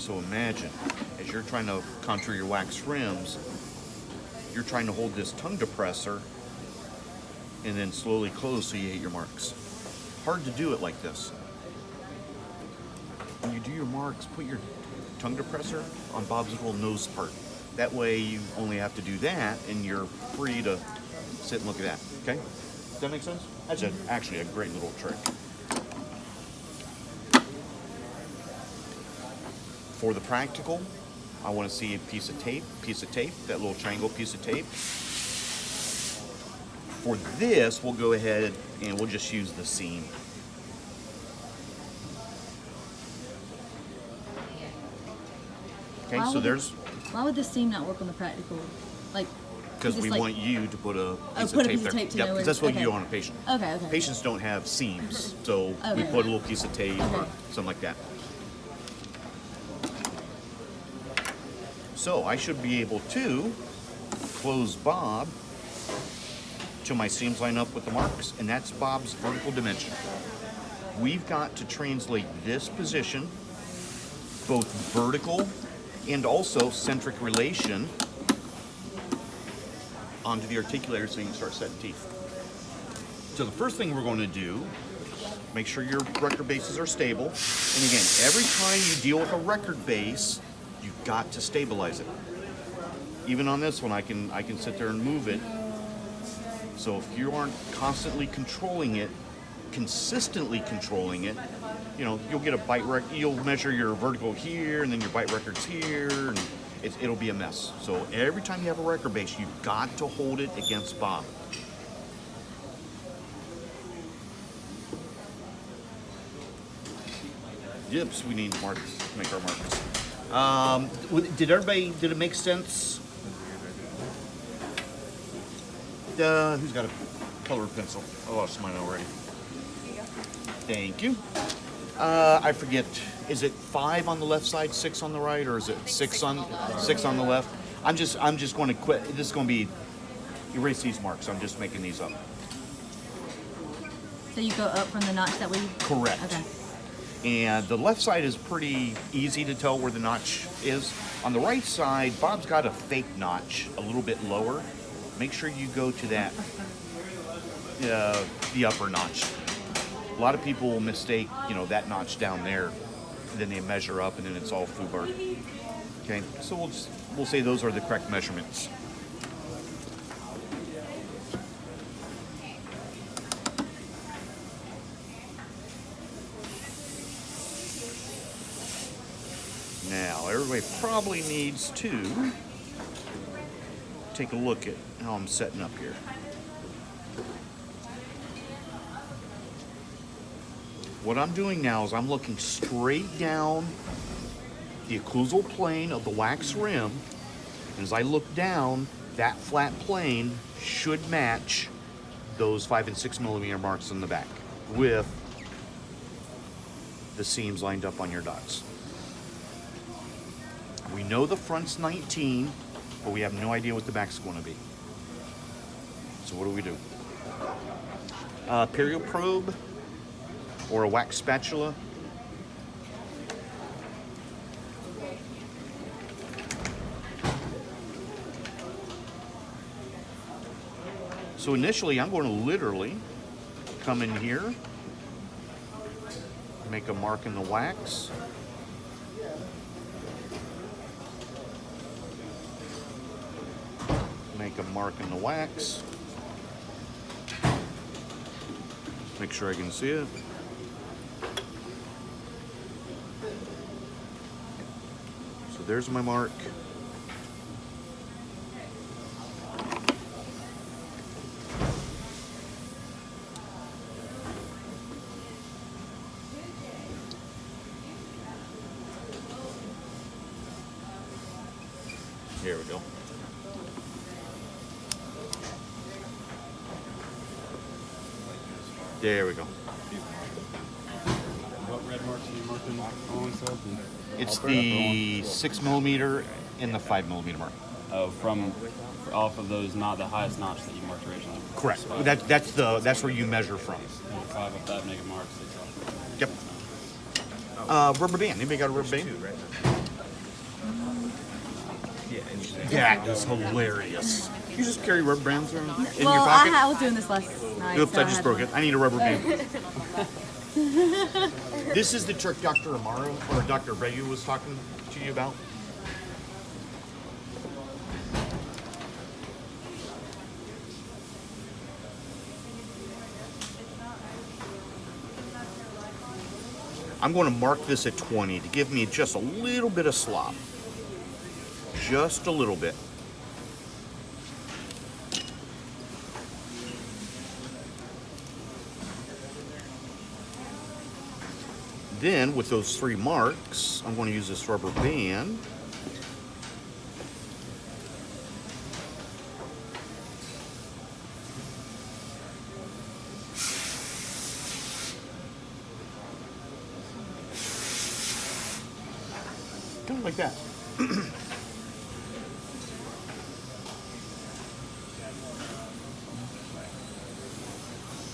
So imagine, as you're trying to contour your wax rims, you're trying to hold this tongue depressor and then slowly close so you hit your marks. Hard to do it like this. When you do your marks, put your tongue depressor on Bob's little nose part. That way you only have to do that and you're free to sit and look at that, okay? Does that make sense? That's actually a great little trick. For the practical, I want to see a piece of tape, that little triangle piece of tape. For this, we'll go ahead and we'll just use the seam. Okay, so there's... Why would the seam not work on the practical? Like, because we want you to put a piece of tape there. Yeah, because that's what you do on a patient. Okay. Patients don't have seams, so we put a little piece of tape or something like that. So I should be able to close Bob till my seams line up with the marks, and that's Bob's vertical dimension. We've got to translate this position, both vertical and also centric relation, onto the articulator so you can start setting teeth. So the first thing we're going to do, make sure your record bases are stable. And again, every time you deal with a record base, you've got to stabilize it. Even on this one, I can sit there and move it. So if you aren't constantly controlling it, consistently controlling it, you know, you'll get a bite record. You'll measure your vertical here, and then your bite records here, and it'll be a mess. So every time you have a record base, you've got to hold it against Bob. Yips, we need marks to make our marks. Did it make sense? Who's got a colored pencil? I lost mine already. Thank you. I forget. Is it 5 on the left side, 6 on the right, or is it 6 on the left? I'm just going to quit. This is going to be erase these marks. I'm just making these up. So you go up from the notch that we... Correct. Okay. And the left side is pretty easy to tell where the notch is. On the right side, Bob's got a fake notch a little bit lower. Make sure you go to that, the upper notch. A lot of people will mistake, you know, that notch down there, and then they measure up, and then it's all foobar. Okay, so we'll say those are the correct measurements. Now, everybody probably needs to take a look at how I'm setting up here. What I'm doing now is I'm looking straight down the occlusal plane of the wax rim. And as I look down, that flat plane should match those 5 and 6 millimeter marks in the back with the seams lined up on your dots. We know the front's 19, but we have no idea what the back's going to be. So what do? Perio probe or a wax spatula. So initially, I'm going to literally come in here, make a mark in the wax. Make a mark in the wax. Make sure I can see it. So there's my mark. Here we go. There we go. What red marks are you marking on yourself? It's the 6 millimeter and the 5 millimeter mark. Oh, off of those, not the highest notch that you marked originally. Correct. That's where you measure from. 5 of that, make it mark 6 off. Yep. Rubber band. Anybody got a rubber band? That is hilarious. You just carry rubber bands around in your Well, pocket? I was doing this last night. Oops, so I just had broke one. it. I need a rubber band. This is the trick Dr. Amaro or Dr. Regu was talking to you about. I'm going to mark this at 20 to give me just a little bit of slop. Just a little bit. Then, with those 3 marks, I'm going to use this rubber band. Kind of like that.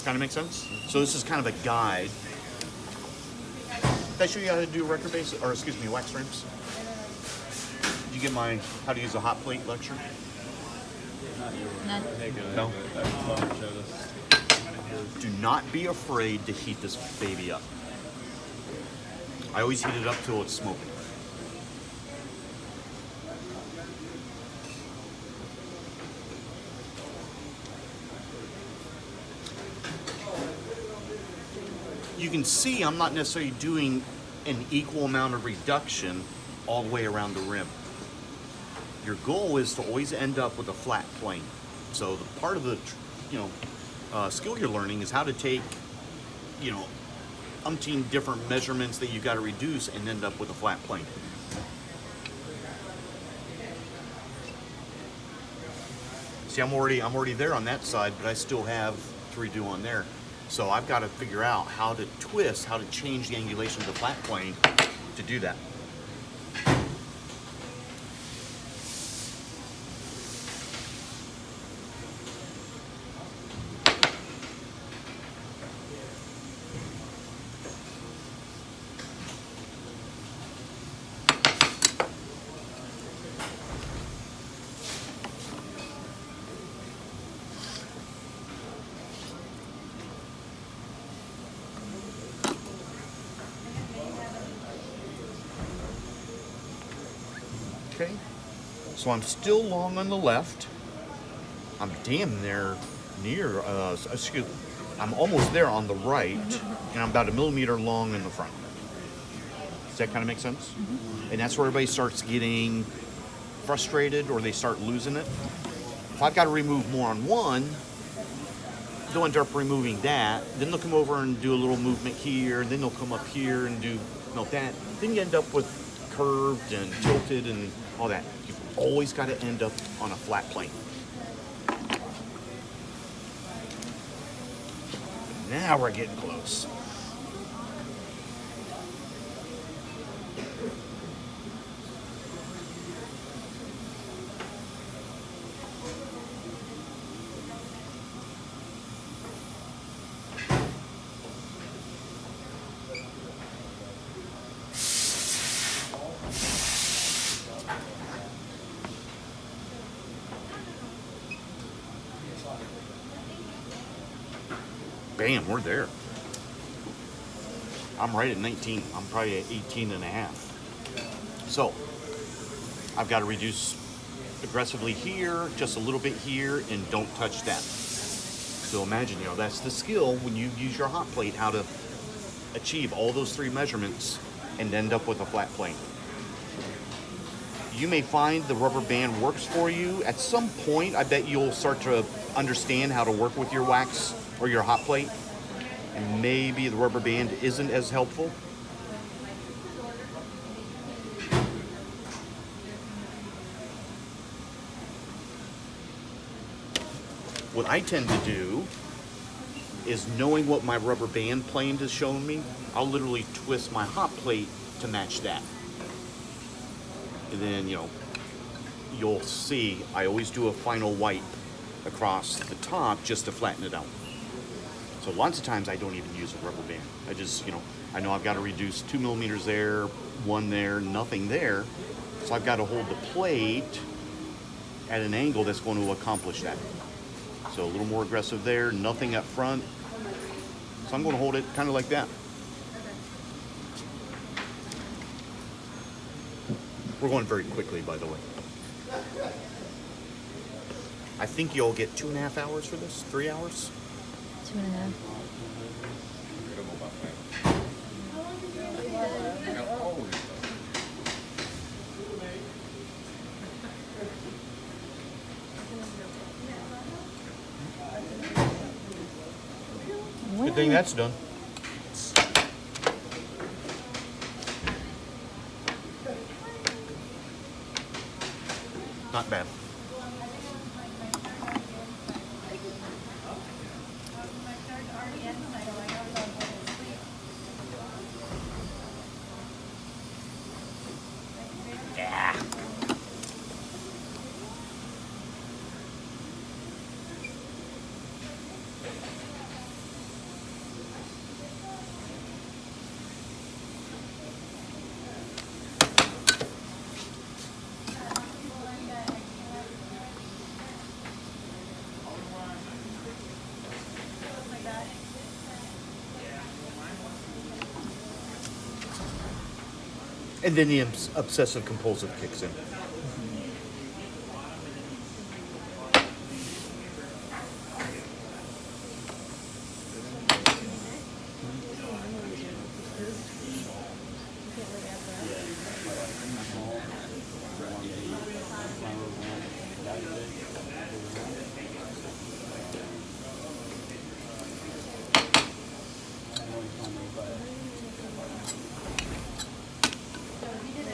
Kind of makes sense? So this is kind of a guide. Did I show you how to do record base, or excuse me, wax rims? Did you get my how to use a hot plate lecture? None. No. Do not be afraid to heat this baby up. I always heat it up till it's smoking. You can see I'm not necessarily doing an equal amount of reduction all the way around the rim. Your goal is to always end up with a flat plane. So the part of the skill you're learning is how to take umpteen different measurements that you got to reduce and end up with a flat plane. See, I'm already there on that side, but I still have to redo on there. So I've got to figure out how to twist, how to change the angulation of the flat plane to do that. Okay, so I'm still long on the left. I'm damn near, I'm almost there on the right, and I'm about 1 millimeter long in the front. Does that kind of make sense? Mm-hmm. And that's where everybody starts getting frustrated or they start losing it. If I've got to remove more on one, they'll end up removing that. Then they'll come over and do a little movement here, and then they'll come up here and do that. Then you end up with curved and tilted and all that. You've always got to end up on a flat plane. Now we're getting close. Bam, we're there. I'm right at 19. I'm probably at 18 and a half. So, I've got to reduce aggressively here, just a little bit here, and don't touch that. So imagine, that's the skill when you use your hot plate, how to achieve all those 3 measurements and end up with a flat plane. You may find the rubber band works for you. At some point, I bet you'll start to understand how to work with your wax or your hot plate, and maybe the rubber band isn't as helpful. What I tend to do is, knowing what my rubber band plane has shown me, I'll literally twist my hot plate to match that. And then, you'll see I always do a final wipe across the top just to flatten it out. So lots of times I don't even use a rubber band. I just, I know I've got to reduce 2 millimeters there, 1 there, nothing there. So I've got to hold the plate at an angle that's going to accomplish that. So a little more aggressive there, nothing up front. So I'm going to hold it kind of like that. We're going very quickly, by the way. I think you'll get 2.5 hours for this, 3 hours. 2.5. Good thing that's done. Not bad. Yeah. And then the obsessive compulsive kicks in.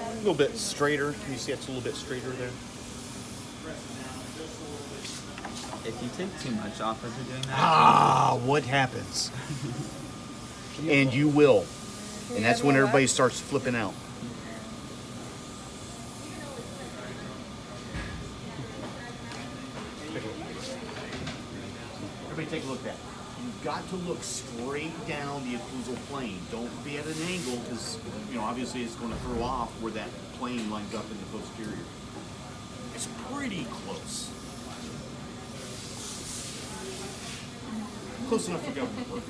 A little bit straighter. Can you see it's a little bit straighter there? If you take too much off as you're doing that, Ah, what happens? And you will. And that's when everybody starts flipping out. Everybody take a look at that. You've got to look straight down the occlusal plane. Don't be at an angle because, you know, obviously it's going to throw off where that plane lines up in the posterior. It's pretty close. Close enough for government work.